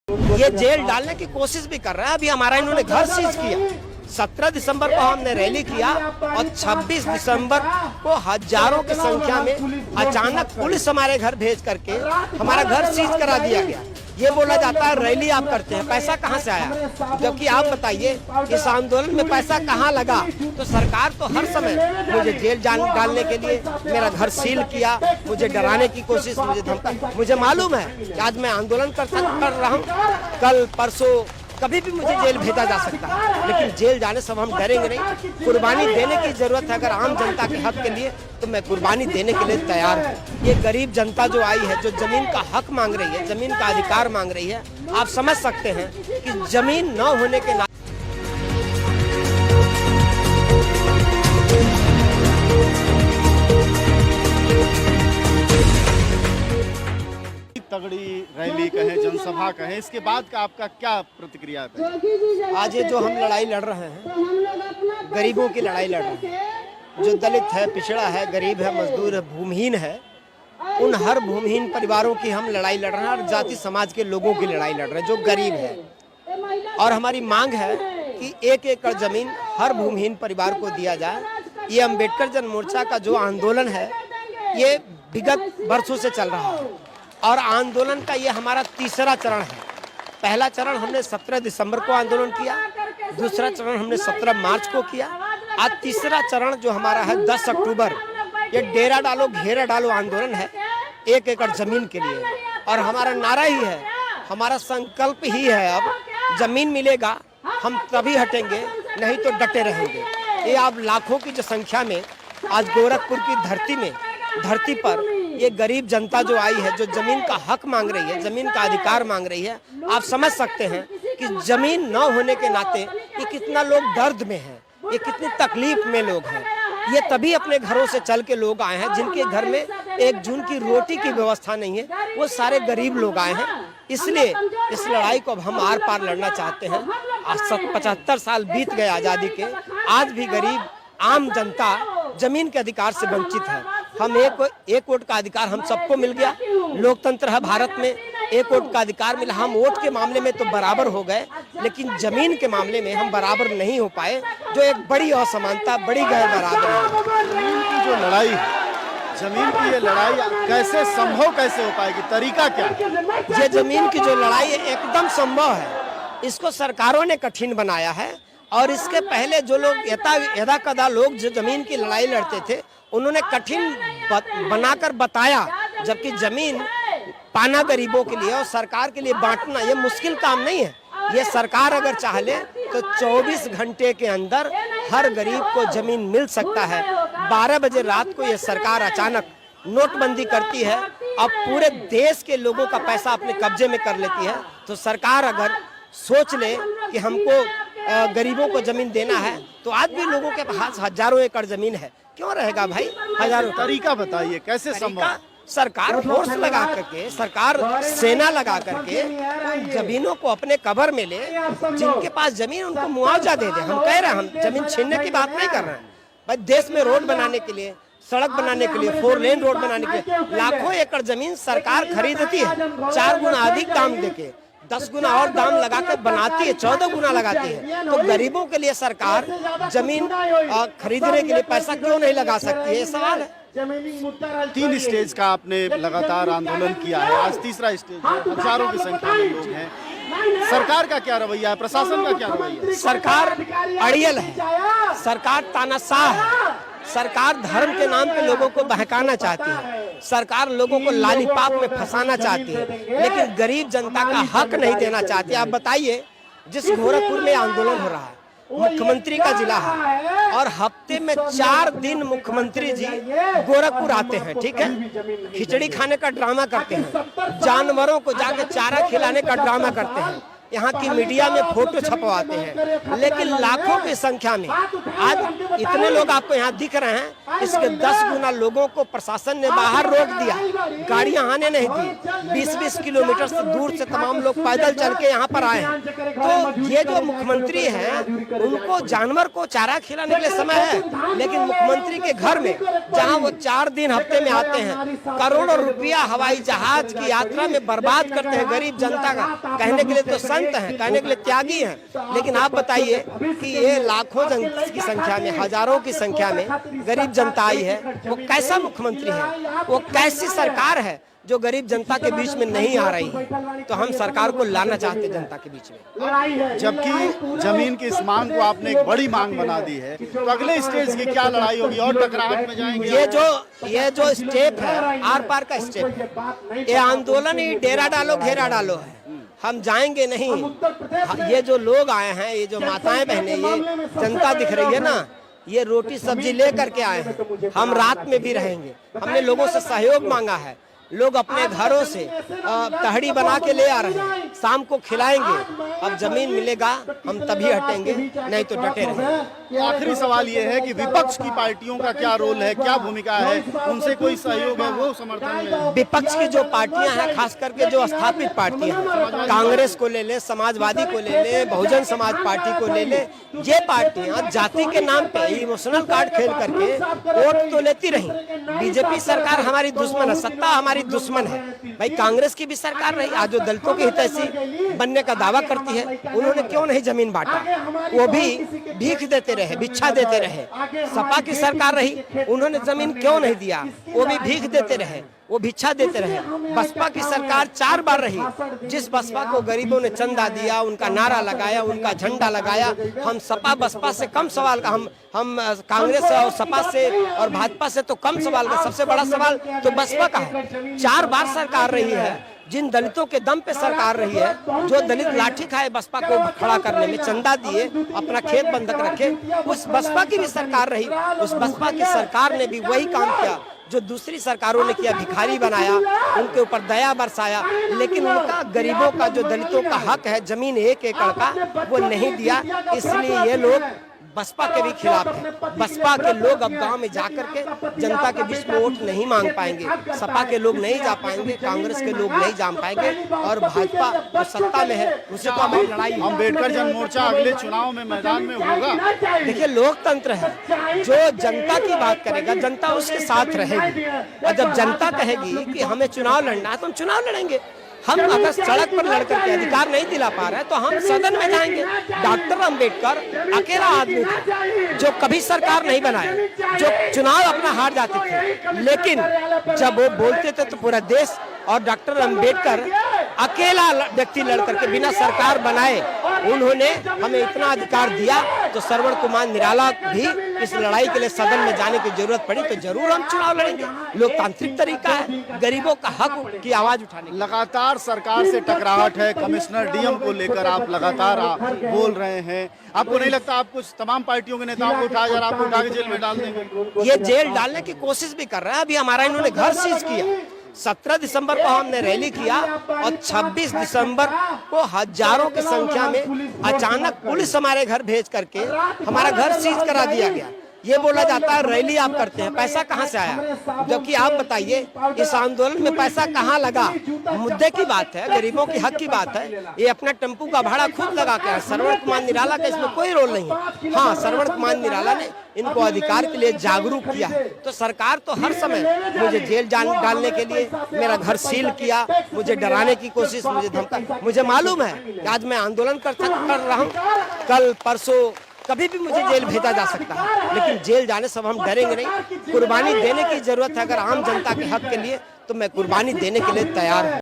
ये जेल डालने की कोशिश भी कर रहा है। अभी हमारा इन्होंने घर सीज किया। 17 दिसंबर को हमने रैली किया और 26 दिसंबर को हजारों की संख्या में अचानक पुलिस हमारे घर भेज करके हमारा घर सीज करा दिया गया। ये बोला जाता है रैली आप करते हैं, पैसा कहाँ से आया? जबकि आप बताइए इस आंदोलन में पैसा कहाँ लगा? तो सरकार तो हर समय मुझे जेल डालने के लिए मेरा घर सील किया, मुझे डराने की कोशिश, मुझे धमका। मुझे मालूम है कि आज मैं आंदोलन कर रहा हूँ, कल परसों कभी भी मुझे जेल भेजा जा सकता है, लेकिन जेल जाने से हम डरेंगे नहीं। कुर्बानी देने की जरूरत है अगर आम जनता के हक के लिए, तो मैं कुर्बानी देने के लिए तैयार हूँ। ये गरीब जनता जो आई है, जो जमीन का हक मांग रही है, जमीन का अधिकार मांग रही है, आप समझ सकते हैं कि जमीन न होने के तगड़ी रैली कहें, जनसभा कहें, इसके बाद का आपका क्या प्रतिक्रिया है? आज ये जो हम लड़ाई लड़ रहे हैं, गरीबों की लड़ाई लड़ रहे हैं। जो दलित है, पिछड़ा है, गरीब है, मजदूर है, भूमिहीन है, उन हर भूमिहीन परिवारों की हम लड़ाई लड़ रहे हैं और जाति समाज के लोगों की लड़ाई लड़ रहे हैं जो गरीब है। और हमारी मांग है कि 1 एकड़ जमीन हर भूमिहीन परिवार को दिया जाए। ये अम्बेडकर जन मोर्चा का जो आंदोलन है, ये विगत वर्षों से चल रहा है और आंदोलन का ये हमारा तीसरा चरण है। पहला चरण हमने 17 दिसंबर को आंदोलन किया, दूसरा चरण हमने 17 मार्च को किया, आज तीसरा चरण जो हमारा है 10 अक्टूबर, ये डेरा डालो घेरा डालो आंदोलन है 1 एकड़ जमीन के लिए। और हमारा नारा ही है, हमारा संकल्प ही है, अब जमीन मिलेगा हम तभी हटेंगे, नहीं तो डटे रहेंगे। ये आप लाखों की जो संख्या में आज गोरखपुर की धरती पर ये गरीब जनता जो आई है, जो जमीन का हक मांग रही है, जमीन का अधिकार मांग रही है, आप समझ सकते हैं कि जमीन न होने के नाते ये कितना लोग दर्द में हैं, ये कितनी तकलीफ में लोग हैं। ये तभी अपने घरों से चल के लोग आए हैं जिनके घर में 1 जून की रोटी की व्यवस्था नहीं है, वो सारे गरीब लोग आए हैं। इसलिए इस लड़ाई को अब हम आर पार लड़ना चाहते हैं। आज 75 साल बीत गए आज़ादी के, आज भी गरीब आम जनता जमीन के अधिकार से वंचित है। हम एक वोट का अधिकार हम सबको मिल गया, लोकतंत्र है भारत में, 1 वोट का अधिकार मिला। हम वोट के मामले में तो बराबर हो गए, लेकिन जमीन के मामले में हम बराबर नहीं हो पाए, जो एक बड़ी असमानता, बड़ी गैर बराबरी है। जमीन की जो लड़ाई, जमीन की ये लड़ाई कैसे संभव कैसे हो पाएगी, तरीका क्या? ये जमीन की जो लड़ाई है एकदम संभव है, इसको सरकारों ने कठिन बनाया है। और इसके पहले जो लोग यदा कदा लोग जो जमीन की लड़ाई लड़ते थे, उन्होंने कठिन बनाकर बताया, जबकि जमीन पाना गरीबों के लिए और सरकार के लिए बांटना ये मुश्किल काम नहीं है। ये सरकार अगर चाह ले तो 24 घंटे के अंदर हर गरीब को जमीन मिल सकता है। 12 बजे रात को ये सरकार अचानक नोटबंदी करती है और पूरे देश के लोगों का पैसा अपने कब्जे में कर लेती है। तो सरकार अगर सोच ले कि हमको गरीबों को जमीन देना है, तो आज भी लोगों के पास हजारों एकड़ जमीन है, क्यों रहेगा भाई हजारों? तरीका बताइए कैसे संभव? सरकार फोर्स लगा करके, सरकार सेना लगा करके जमीनों को अपने कवर में ले, जिनके पास जमीन उनको मुआवजा दे दे। हम कह रहे हैं, हम जमीन छीनने की बात नहीं कर रहे हैं भाई। देश में रोड बनाने के लिए, सड़क बनाने के लिए, 4 लेन रोड बनाने के लिए लाखों एकड़ जमीन सरकार खरीदती है, 4 गुना अधिक दाम देके, 10 गुना और दाम लगा कर बनाती है, 14 गुना लगाती है। तो गरीबों के लिए सरकार जमीन खरीदने के लिए पैसा क्यों नहीं लगा सकती है, ये सवाल है। 3 स्टेज का आपने लगातार आंदोलन किया है, आज तीसरा स्टेज है, हजारों की संख्या में लोग हैं। सरकार का क्या रवैया है, प्रशासन का क्या रवैया है? सरकार अड़ियल है, सरकार तानाशाह है, सरकार धर्म के नाम पे लोगों को बहकाना चाहती है, सरकार लोगों को लालीपाप में फंसाना चाहती है, लेकिन गरीब जनता का हक नहीं देना चाहती। आप बताइए, जिस गोरखपुर में आंदोलन हो रहा है, मुख्यमंत्री का जिला है और हफ्ते में 4 दिन मुख्यमंत्री जी गोरखपुर आते हैं, ठीक है, खिचड़ी खाने का ड्रामा करते हैं, जानवरों को जाके चारा खिलाने का ड्रामा करते हैं, यहाँ की मीडिया में फोटो छपवाते हैं, लेकिन लाखों की संख्या में आज इतने लोग आपको यहाँ दिख रहे हैं, इसके 10 गुना लोगों को प्रशासन ने बाहर रोक दिया, गाड़ियां आने नहीं दी। 20-20 किलोमीटर से दूर से तमाम लोग पैदल चल के यहाँ पर आए हैं। तो ये जो मुख्यमंत्री हैं, उनको जानवर को चारा खिलाने के लिए समय है, लेकिन मुख्यमंत्री के घर में जहाँ वो 4 दिन हफ्ते में आते हैं, करोड़ों रुपया हवाई जहाज की यात्रा में बर्बाद करते हैं गरीब जनता का। कहने के लिए तो संत हैं, कहने के लिए त्यागी हैं, लेकिन आप बताइए कि ये लाखों की संख्या में, हजारों की संख्या में गरीब जनता आई है, वो कैसा मुख्यमंत्री है, वो कैसी सरकार है जो गरीब जनता के बीच में नहीं आ रही है। तो हम सरकार को लाना चाहते हैं जनता के बीच में। जबकि जमीन की इस मांग को आपने एक बड़ी मांग बना दी है, तो अगले स्टेज की क्या लड़ाई होगी और टकराहट में जाएंगे? ये जो स्टेप है, आर पार का स्टेप, ये आंदोलन ही डेरा डालो घेरा डालो है। हम जाएंगे नहीं। ये जो लोग आए हैं, ये जो माताएं बहनें, ये जनता दिख रही है ना, ये रोटी सब्जी ले करके आए हैं। हम रात में भी रहेंगे। हमने लोगों से सहयोग मांगा है, लोग अपने घरों से तहड़ी बना के ले आ रहे हैं, शाम को खिलाएंगे। अब जमीन मिलेगा हम तभी हटेंगे, नहीं तो डटे रहेंगे। आखिरी सवाल ये है कि विपक्ष की पार्टियों का क्या रोल है, क्या भूमिका है, उनसे कोई सहयोग है, वो समर्थन में? विपक्ष की जो पार्टियां हैं, खास करके जो स्थापित पार्टियां हैं, कांग्रेस को ले ले, समाजवादी को ले ले, बहुजन समाज पार्टी को ले ले, ये पार्टियां जाति के नाम पे इमोशनल कार्ड खेल करके वोट तो लेती रही। बीजेपी सरकार हमारी दुश्मन है, सत्ता हमारी दुश्मन है। भाई कांग्रेस की भी सरकार रही, आज जो दलितों की हितैषी बनने का दावा करती है, उन्होंने क्यों नहीं जमीन बांटा? वो भी भीख देते रहे, भिक्षा देते रहे। सपा की सरकार रही, उन्होंने जमीन क्यों नहीं दिया? वो भी भीख देते रहे, वो भिक्षा देते रहे। बसपा की सरकार 4 बार रही, जिस बसपा को गरीबों ने चंदा दिया, उनका नारा लगाया, उनका झंडा लगाया। हम सपा बसपा से कम सवाल का, हम कांग्रेस और सपा से और भाजपा से तो कम सवाल का, सबसे बड़ा सवाल तो बसपा का है। 4 बार सरकार रही है, जिन दलितों के दम पे सरकार रही है, जो दलित लाठी खाए बसपा को खड़ा करने में, चंदा दिए, अपना खेत बंधक रखे, उस बसपा की भी सरकार रही। उस बसपा की सरकार ने भी वही काम किया जो दूसरी सरकारों ने किया, भिखारी बनाया, उनके ऊपर दया बरसाया, लेकिन उनका गरीबों का, जो दलितों का हक है जमीन 1 एकड़ का, वो नहीं दिया। इसलिए ये लोग बसपा के भी खिलाफ है। बसपा के लोग अब गांव में जाकर के जनता के बीच में वोट नहीं मांग पाएंगे, सपा के लोग नहीं जा पाएंगे, कांग्रेस के लोग नहीं जा पाएंगे, और भाजपा जो सत्ता में है उसे तो हमारी लड़ाई। अम्बेडकर जन मोर्चा अगले चुनाव में मैदान में होगा। देखिए, लोकतंत्र है, जो जनता की बात करेगा जनता उसके साथ रहेगी, और जब जनता कहेगी कि हमें चुनाव लड़ना है तो हम चुनाव लड़ेंगे। हम अगर सड़क पर लड़कर के अधिकार नहीं दिला पा रहे हैं तो हम सदन में जाएंगे। डॉक्टर अंबेडकर अकेला आदमी थे जो कभी सरकार नहीं बनाया, जो चुनाव अपना हार जाते थे, लेकिन जब वो बोलते थे तो पूरा देश, और डॉक्टर अंबेडकर अकेला व्यक्ति लड़कर के बिना सरकार बनाए उन्होंने हमें इतना अधिकार दिया। तो श्रवण कुमार निराला भी इस लड़ाई के लिए सदन में जाने की जरूरत पड़ी तो जरूर हम चुनाव लड़ेंगे। लोकतांत्रिक तरीका है गरीबों का हक की आवाज उठाने। लगातार सरकार से टकराहट है, कमिश्नर डीएम को लेकर आप लगातार बोल रहे हैं। आपको नहीं लगता आप कुछ तमाम पार्टियों के नेताओं को आपको उठा के जेल में डाल देंगे? ये जेल डालने की कोशिश भी कर रहे हैं। अभी हमारा इन्होंने घर सीज किया। 17 दिसंबर को हमने रैली किया और 26 दिसंबर को हजारों की संख्या में अचानक पुलिस हमारे घर भेज करके हमारा घर सीज करा दिया गया। ये बोला जाता है रैली आप करते हैं, पैसा कहाँ से आया? जबकि आप बताइए इस आंदोलन में पैसा कहाँ लगा? मुद्दे की बात है, गरीबों के हक की बात है। ये अपना टेम्पू का भाड़ा खुद लगा के, श्रवण कुमार निराला का इसमें कोई रोल नहीं है। हाँ, श्रवण कुमार निराला ने इनको अधिकार के लिए जागरूक किया है। तो सरकार तो हर समय मुझे जेल डालने के लिए, मेरा घर सील किया, मुझे डराने की कोशिश, मुझे धमका। मुझे मालूम है कि आज मैं आंदोलन कर रहा हूँ, कल परसों कभी भी मुझे जेल भेजा जा सकता है, लेकिन जेल जाने से हम डरेंगे नहीं। कुर्बानी देने की जरूरत है अगर आम जनता के हक के लिए, तो मैं कुर्बानी देने के लिए तैयार हूँ।